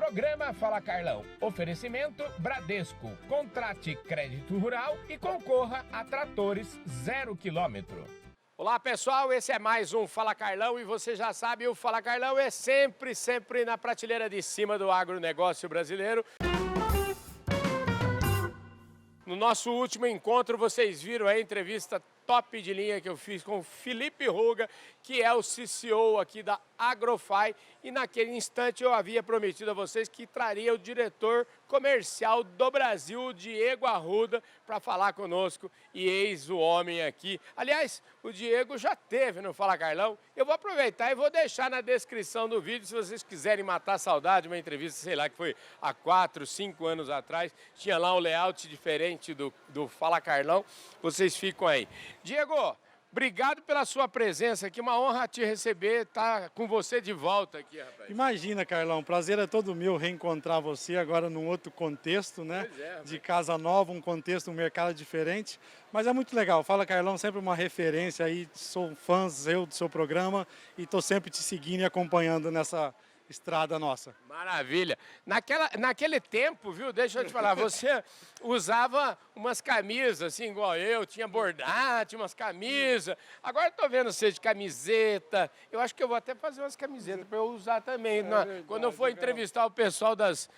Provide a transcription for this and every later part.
Programa Fala Carlão. Oferecimento Bradesco. Contrate crédito rural e concorra a tratores 0 km. Olá pessoal, esse é mais um Fala Carlão e você já sabe, o Fala Carlão é sempre na prateleira de cima do agronegócio brasileiro. No nosso último encontro vocês viram a entrevista top de linha que eu fiz com o Felipe Ruga, que é o CCO aqui da Agrofy, e naquele instante eu havia prometido a vocês que traria o diretor comercial do Brasil, o Diego Arruda, para falar conosco, e eis o homem aqui. Aliás, o Diego já teve no Fala Carlão, eu vou aproveitar e vou deixar na descrição do vídeo, se vocês quiserem matar a saudade, uma entrevista, sei lá, que foi há 4, 5 anos atrás, tinha lá um layout diferente do Fala Carlão, vocês ficam aí. Diego, obrigado pela sua presença aqui, uma honra te receber, estar com você de volta aqui, rapaz. Imagina, Carlão, prazer é todo meu reencontrar você agora num outro contexto, né? Pois é, de casa nova, um contexto, um mercado diferente, mas é muito legal. Fala, Carlão, sempre uma referência aí, sou fã do seu programa e estou sempre te seguindo e acompanhando nessa estrada nossa. Maravilha. Naquele tempo, viu, deixa eu te falar, você usava umas camisas, assim, igual eu, tinha bordado, tinha umas camisas. Agora eu tô vendo você de camiseta. Eu acho que eu vou até fazer umas camisetas para eu usar também. Verdade, quando eu for entrevistar o pessoal das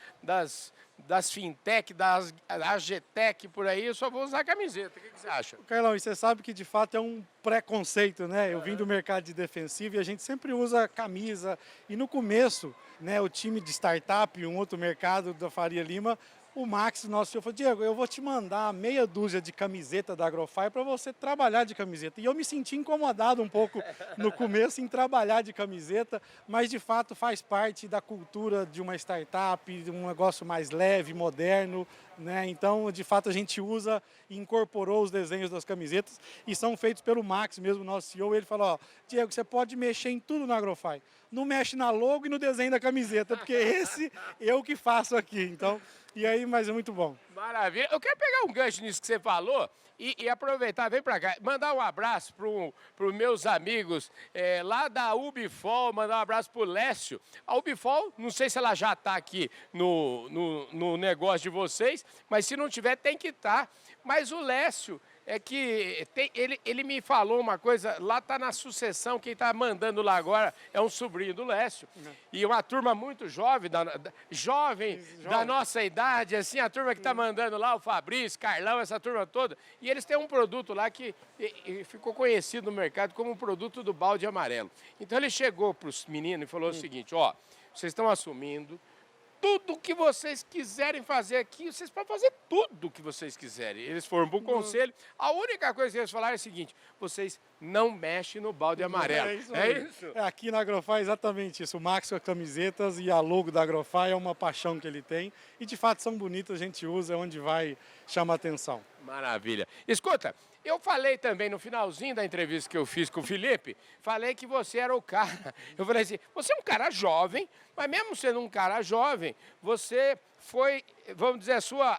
fintech, das AGTech por aí, eu só vou usar camiseta. O que você acha? Carlão, e você sabe que de fato é um preconceito, né? Eu vim do mercado de defensivo e a gente sempre usa camisa. E no começo, né, o time de startup, um outro mercado da Faria Lima, o Max, nosso senhor, falou: Diego, eu vou te mandar meia dúzia de camiseta da Agrofy para você trabalhar de camiseta. E eu me senti incomodado um pouco no começo em trabalhar de camiseta, mas de fato faz parte da cultura de uma startup, de um negócio mais leve, moderno, né? Então, de fato, a gente usa e incorporou os desenhos das camisetas e são feitos pelo Max mesmo, nosso CEO. Ele falou: ó, Diego, você pode mexer em tudo na Agrofy. Não mexe na logo e no desenho da camiseta, porque esse eu que faço aqui. Então, e aí, mas é muito bom. Maravilha. Eu quero pegar um gancho nisso que você falou e aproveitar, vem para cá, mandar um abraço para os meus amigos lá da Ubifol, mandar um abraço para o Lécio. A Ubifol, não sei se ela já está aqui no negócio de vocês, mas se não tiver, tem que estar. Mas o Lécio, ele me falou uma coisa, lá está na sucessão, quem está mandando lá agora é um sobrinho do Lécio. E uma turma muito jovem, jovem da nossa idade, assim, a turma que está mandando lá, o Fabrício, Carlão, essa turma toda. E eles têm um produto lá que ficou conhecido no mercado como o produto do balde amarelo. Então ele chegou para os meninos e falou o seguinte: ó, vocês estão assumindo tudo que vocês quiserem fazer aqui, vocês podem fazer tudo o que vocês quiserem. Eles foram para o conselho, a única coisa que eles falaram é o seguinte: vocês não mexem no balde amarelo. É isso? Aqui na Agrofy é exatamente isso. O Max com as camisetas e a logo da Agrofy é uma paixão que ele tem. E de fato são bonitas, a gente usa, é onde vai, chama atenção. Maravilha. Escuta, eu falei também no finalzinho da entrevista que eu fiz com o Felipe, falei que você era o cara. Eu falei assim: você é um cara jovem, mas mesmo sendo um cara jovem, você foi, vamos dizer,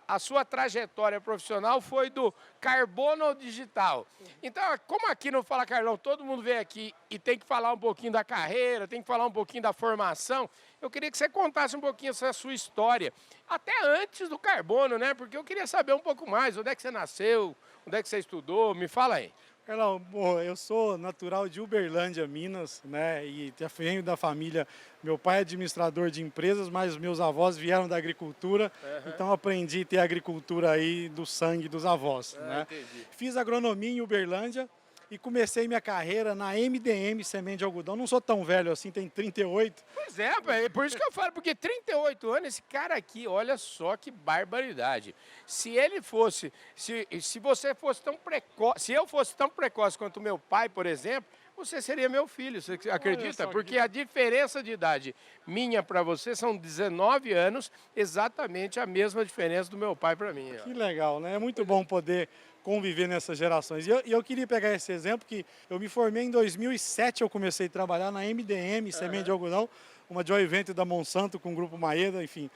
a sua trajetória profissional foi do carbono ao digital. Então, como aqui no Fala Carlão, todo mundo vem aqui e tem que falar um pouquinho da carreira, tem que falar um pouquinho da formação, eu queria que você contasse um pouquinho essa sua história, até antes do carbono, né? Porque eu queria saber um pouco mais, onde é que você nasceu, onde é que você estudou, me fala aí. Carlão, bom, eu sou natural de Uberlândia, Minas, né? E venho da família. Meu pai é administrador de empresas, mas meus avós vieram da agricultura, então aprendi a ter agricultura aí do sangue dos avós, né? Entendi. Fiz agronomia em Uberlândia e comecei minha carreira na MDM Semente de Algodão. Não sou tão velho assim, tenho 38. Pois é, rapaz, por isso que eu falo, porque 38 anos, esse cara aqui, olha só que barbaridade. Se ele fosse, se você fosse tão precoce, se eu fosse tão precoce quanto meu pai, por exemplo, você seria meu filho, você acredita? Porque a diferença de idade minha para você são 19 anos, exatamente a mesma diferença do meu pai para mim. Ó. Que legal, né? É muito bom poder conviver nessas gerações. E eu queria pegar esse exemplo que eu me formei em 2007, eu comecei a trabalhar na MDM, Semente de Algodão, uma joint venture da Monsanto com o Grupo Maeda, enfim,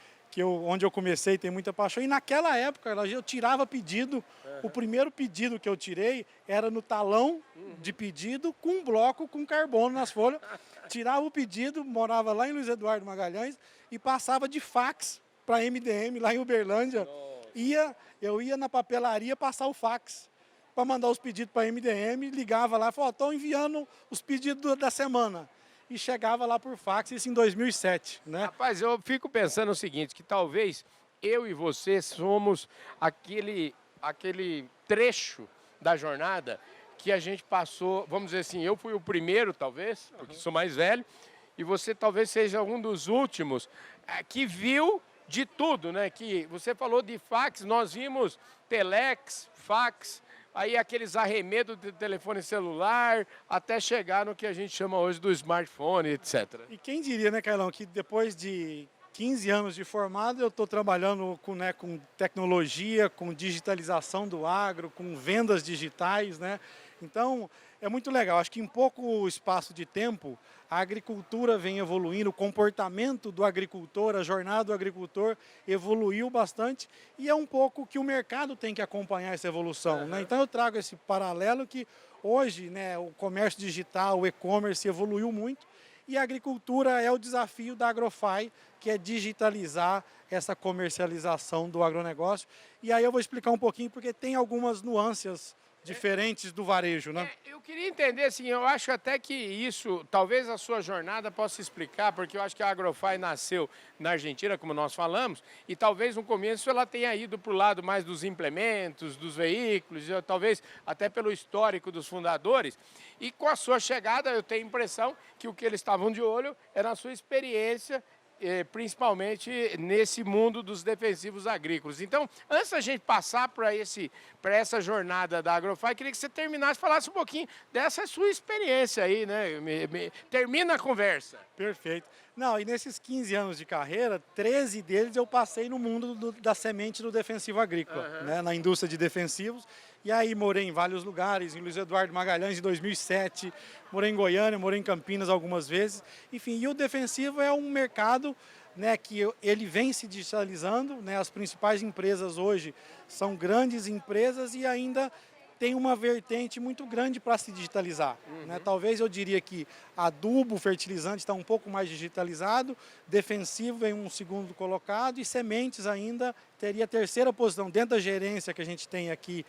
onde eu comecei, tem muita paixão. E naquela época eu tirava pedido, o primeiro pedido que eu tirei era no talão de pedido com um bloco com carbono nas folhas. tirava o pedido, morava lá em Luiz Eduardo Magalhães e passava de fax para MDM lá em Uberlândia. Eu ia na papelaria passar o fax para mandar os pedidos para MDM, ligava lá e falava, estou enviando os pedidos da semana. E chegava lá por fax, isso em 2007, né? Rapaz, eu fico pensando o seguinte, que talvez eu e você somos aquele trecho da jornada que a gente passou, vamos dizer assim, eu fui o primeiro talvez, porque sou mais velho, e você talvez seja um dos últimos que viu de tudo, né? Que você falou de fax, nós vimos telex, fax, aí aqueles arremedos de telefone celular, até chegar no que a gente chama hoje do smartphone, etc. E quem diria, né, Carlão, que depois de 15 anos de formado, eu estou trabalhando com tecnologia, com digitalização do agro, com vendas digitais, né? Então, é muito legal. Acho que em pouco espaço de tempo, a agricultura vem evoluindo, o comportamento do agricultor, a jornada do agricultor evoluiu bastante e é um pouco que o mercado tem que acompanhar essa evolução, né? Então, eu trago esse paralelo que hoje, né, o comércio digital, o e-commerce evoluiu muito e a agricultura é o desafio da Agrofy, que é digitalizar essa comercialização do agronegócio. E aí eu vou explicar um pouquinho, porque tem algumas nuances diferentes do varejo, né? Eu queria entender, assim, eu acho até que isso, talvez a sua jornada possa explicar, porque eu acho que a Agrofy nasceu na Argentina, como nós falamos, e talvez no começo ela tenha ido para o lado mais dos implementos, dos veículos, talvez até pelo histórico dos fundadores, e com a sua chegada eu tenho a impressão que o que eles estavam de olho era a sua experiência, principalmente nesse mundo dos defensivos agrícolas. Então, antes da gente passar para essa jornada da Agrofy, queria que você terminasse, falasse um pouquinho dessa sua experiência aí, né? Termina a conversa. Perfeito. Não, e nesses 15 anos de carreira, 13 deles eu passei no mundo da semente do defensivo agrícola, né, na indústria de defensivos. E aí morei em vários lugares, em Luiz Eduardo Magalhães em 2007, morei em Goiânia, morei em Campinas algumas vezes. Enfim, e o defensivo é um mercado, né, que ele vem se digitalizando, né, as principais empresas hoje são grandes empresas e ainda tem uma vertente muito grande para se digitalizar, né? Talvez eu diria que adubo, fertilizante está um pouco mais digitalizado, defensivo vem um segundo colocado e sementes ainda teria a terceira posição. Dentro da gerência que a gente tem aqui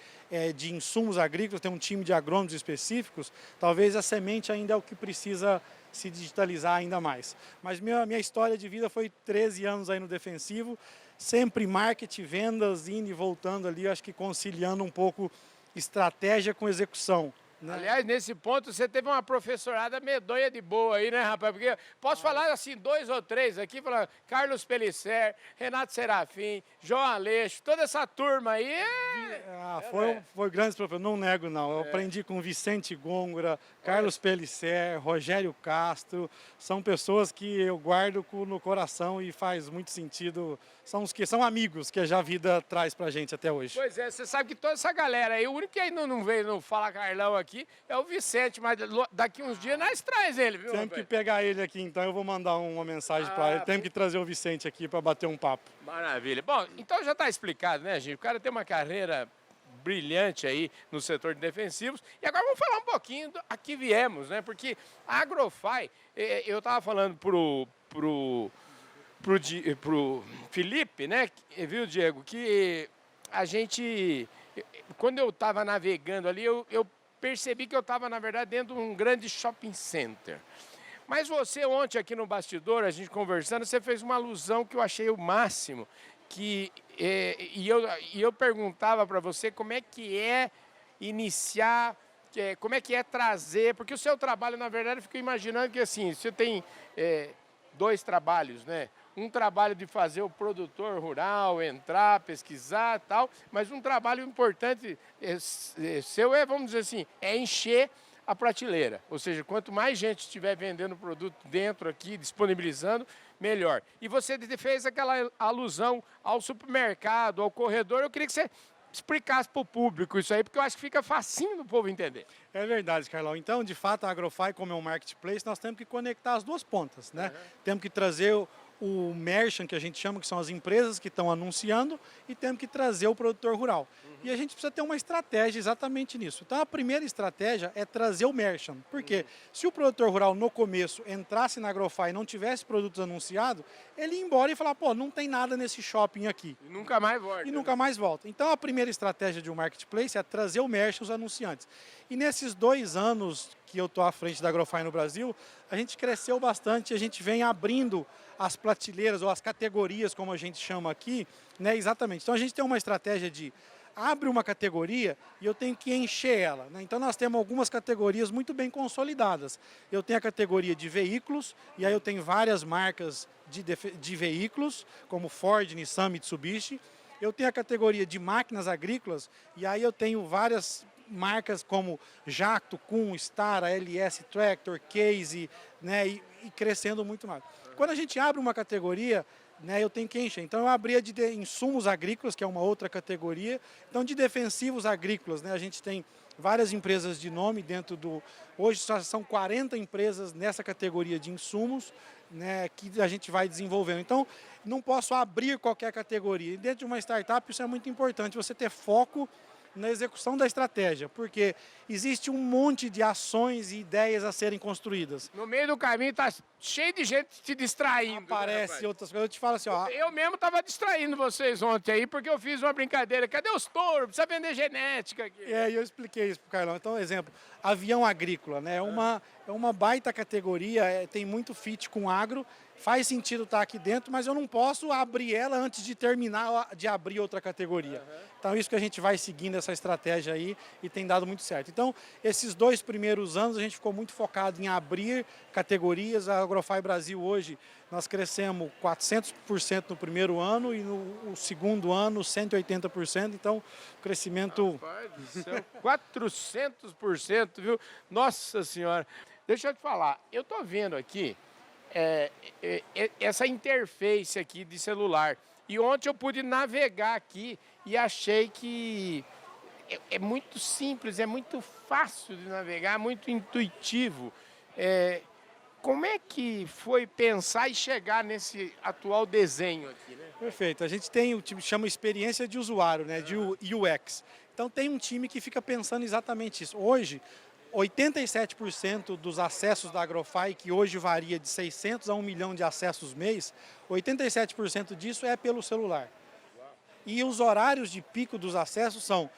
de insumos agrícolas, tem um time de agrônomos específicos, talvez a semente ainda é o que precisa se digitalizar ainda mais. Mas minha história de vida foi 13 anos aí no defensivo, sempre marketing, vendas, indo e voltando ali, acho que conciliando um pouco estratégia com execução, né? Aliás, nesse ponto, você teve uma professorada medonha de boa aí, né, rapaz? Porque posso falar assim, 2 ou 3 aqui, falar Carlos Pellicer, Renato Serafim, João Aleixo, toda essa turma aí. Foi grandes professores, não nego não. Eu aprendi com Vicente Gôngora, Carlos Pellicer, Rogério Castro, são pessoas que eu guardo no coração e faz muito sentido. São os que são amigos que a vida traz pra gente até hoje. Pois é, você sabe que toda essa galera aí, o único que ainda não veio no Fala Carlão aqui é o Vicente, mas daqui uns dias nós traz ele, viu? Temos que pegar ele aqui, então eu vou mandar uma mensagem para ele. Temos que trazer o Vicente aqui para bater um papo. Maravilha. Bom, então já está explicado, né, gente? O cara tem uma carreira brilhante aí no setor de defensivos. E agora vamos falar um pouquinho do a que viemos, né? Porque a Agrofy, eu estava falando pro Felipe, né? Viu, Diego? Que a gente, quando eu estava navegando ali, eu percebi que eu estava, na verdade, dentro de um grande shopping center. Mas você, ontem aqui no bastidor, a gente conversando, você fez uma alusão que eu achei o máximo. Eu perguntava para você como é que é iniciar, como é que é trazer, porque o seu trabalho, na verdade, eu fico imaginando que assim, você tem 2 trabalhos, né? Um trabalho de fazer o produtor rural entrar, pesquisar e tal, mas um trabalho importante seu vamos dizer assim, é encher a prateleira. Ou seja, quanto mais gente estiver vendendo o produto dentro aqui, disponibilizando, melhor. E você fez aquela alusão ao supermercado, ao corredor. Eu queria que você explicasse para o público isso aí, porque eu acho que fica facinho do povo entender. É verdade, Carlão. Então, de fato, a Agrofy, como é um marketplace, nós temos que conectar as duas pontas, né? Temos que trazer o merchant, que a gente chama, que são as empresas que estão anunciando, e temos que trazer o produtor rural. E a gente precisa ter uma estratégia exatamente nisso. Então, a primeira estratégia é trazer o merchant. Porque se o produtor rural, no começo, entrasse na Agrofy e não tivesse produtos anunciados, ele ia embora e falar, pô, não tem nada nesse shopping aqui. E nunca mais volta. E nunca mais volta. Então, a primeira estratégia de um marketplace é trazer o merchant, os anunciantes. E nesses 2 anos que eu estou à frente da Agrofy no Brasil, a gente cresceu bastante, a gente vem abrindo as prateleiras ou as categorias, como a gente chama aqui, né? Exatamente. Então, a gente tem uma estratégia de abre uma categoria e eu tenho que encher ela, né? Então, nós temos algumas categorias muito bem consolidadas. Eu tenho a categoria de veículos, e aí eu tenho várias marcas de veículos, como Ford, Nissan, Mitsubishi. Eu tenho a categoria de máquinas agrícolas, e aí eu tenho várias marcas como Jacto, Kuhn, Stara, LS Tractor, Case, né, e crescendo muito mais. Quando a gente abre uma categoria, né, eu tenho que encher. Então, eu abri a de insumos agrícolas, que é uma outra categoria. Então, de defensivos agrícolas, né, a gente tem várias empresas de nome dentro do... Hoje só são 40 empresas nessa categoria de insumos, né, que a gente vai desenvolvendo. Então, não posso abrir qualquer categoria. E dentro de uma startup, isso é muito importante, você ter foco na execução da estratégia, porque existe um monte de ações e ideias a serem construídas. No meio do caminho tá cheio de gente te distraindo. Aparece outras coisas, eu te falo assim, ó... Eu mesmo estava distraindo vocês ontem aí, porque eu fiz uma brincadeira. Cadê os touros? Precisa vender genética aqui. E eu expliquei isso pro Carlão. Então, exemplo, avião agrícola, né? É uma baita categoria, tem muito fit com agro, faz sentido estar aqui dentro, mas eu não posso abrir ela antes de terminar de abrir outra categoria. Então, isso que a gente vai seguindo essa estratégia aí e tem dado muito certo. Então, esses 2 primeiros anos a gente ficou muito focado em abrir categorias. A Agrofy Brasil hoje, nós crescemos 400% no primeiro ano e no segundo ano 180%. Então, crescimento... Rapaz do céu, 400%, viu? Nossa Senhora. Deixa eu te falar, eu tô vendo aqui essa interface aqui de celular. E ontem eu pude navegar aqui e achei que é muito simples, é muito fácil de navegar, muito intuitivo. Como é que foi pensar e chegar nesse atual desenho aqui, né? Perfeito. A gente tem o time que chama experiência de usuário, né? De UX. Então tem um time que fica pensando exatamente isso. Hoje, 87% dos acessos da Agrofy, que hoje varia de 600 a 1 milhão de acessos mês, 87% disso é pelo celular. E os horários de pico dos acessos são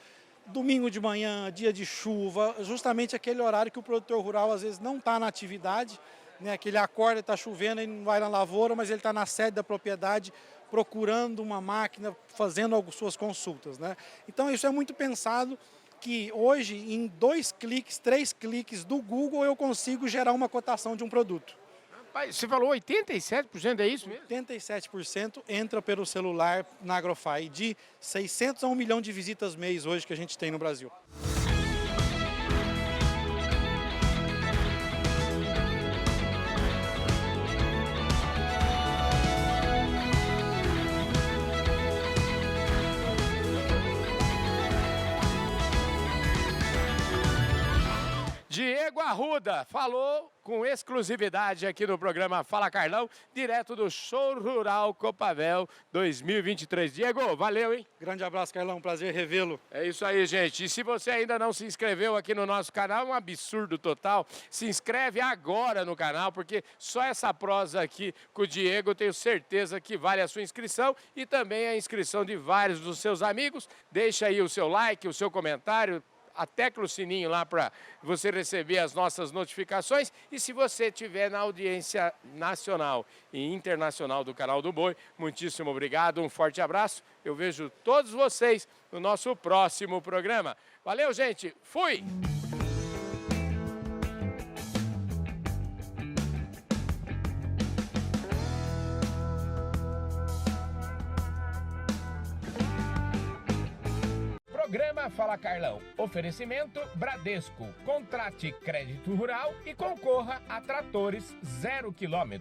domingo de manhã, dia de chuva, justamente aquele horário que o produtor rural às vezes não está na atividade, né? Que ele acorda, está chovendo, ele não vai na lavoura, mas ele está na sede da propriedade procurando uma máquina, fazendo suas consultas, né? Então isso é muito pensado, que hoje em 2 cliques, 3 cliques do Google eu consigo gerar uma cotação de um produto. Rapaz, você falou 87%, é isso mesmo? 87% entra pelo celular na Agrofy, de 600 a 1 milhão de visitas mês hoje que a gente tem no Brasil. Diego Arruda falou com exclusividade aqui no programa Fala Carlão, direto do Show Rural Copavel 2023. Diego, valeu, hein? Grande abraço, Carlão, prazer revê-lo. É isso aí, gente. E se você ainda não se inscreveu aqui no nosso canal, um absurdo total, se inscreve agora no canal, porque só essa prosa aqui com o Diego, eu tenho certeza que vale a sua inscrição e também a inscrição de vários dos seus amigos. Deixa aí o seu like, o seu comentário, tecla o sininho lá para você receber as nossas notificações. E se você estiver na audiência nacional e internacional do Canal do Boi, muitíssimo obrigado, um forte abraço. Eu vejo todos vocês no nosso próximo programa. Valeu, gente. Fui! Programa Fala Carlão. Oferecimento Bradesco. Contrate crédito rural e concorra a tratores 0 km.